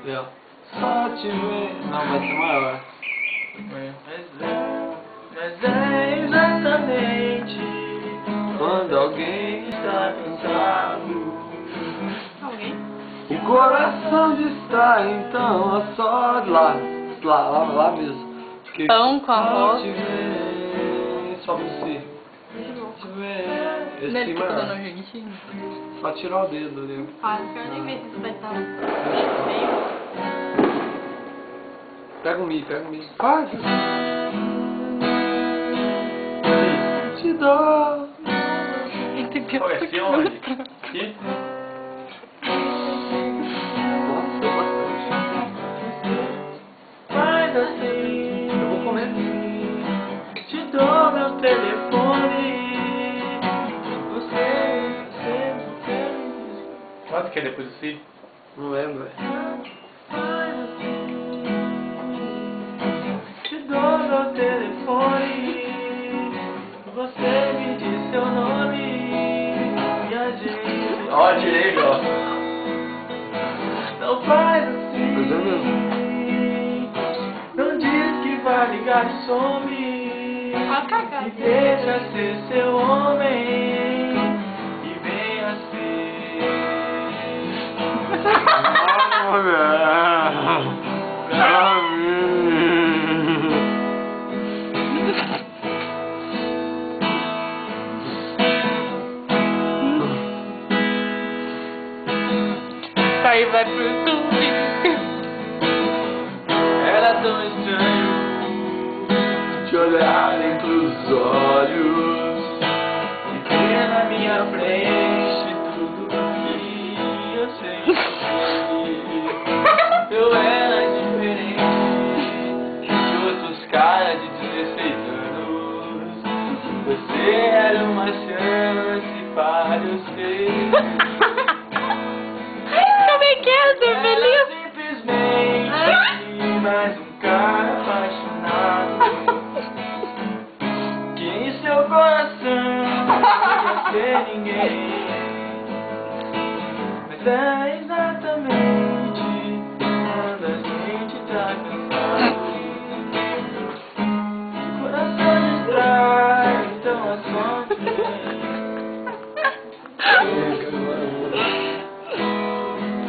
Ó. Só te ver. Não, vai ser maior. Mas é exatamente Quando alguém está cansado, Alguém? o coração distrai, então a só lá mesmo. Que Pão com só arroz. te ver. Sobe o si. Te ver. Esse Nele si que tá dando maior. argentino. Só tirar o dedo ali. Ah, não quero nem ver se isso vai estar feio. Pega o mi. Faz. Te dou. Entendeu? Qual é esse onde? Aqui? Nossa, bastante. Faz assim, Eu vou comer. te dou meu telefone. Você. Quanto que é depois do si? Não lembro, velho. Faz assim, te dou meu telefone. Você me diz seu nome e a gente. Ó, tirei, ó. Não faz assim. Mas é mesmo. Não diz que vai ligar e some. Vai cagar. E deixa ser seu homem. E venha ser. Não, velho. Pra mim. Isso aí vai pro YouTube. Era tão estranho Te olhar entre os olhos. e ver na minha frente tudo que eu sei. Eu era diferente de outros caras de 16 anos. Você era uma chance para eu ser. Também quero ser Era feliz. simplesmente mais um cara apaixonado que em seu coração não queria ser ninguém. Mas é exatamente quando a gente tá cansado, o coração distrai, então a sorte vem.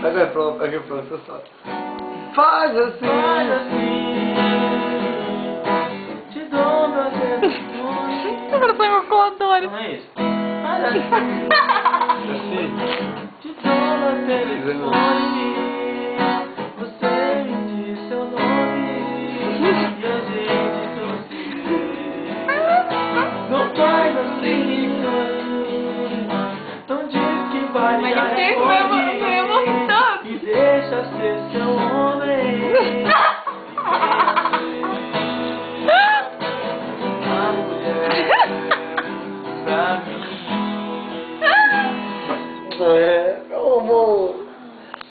Pega pronto, você sabe. Faz assim. Faz assim, te dou meu telefone. Agora sou uma coladora. Não é isso? Faz assim, Assim. te dou meu telefone. Você me diz seu nome e a gente torce. Não faz assim, não diz que vai Mas ligar eu sei que e foi emoção. e deixa ser seu homem.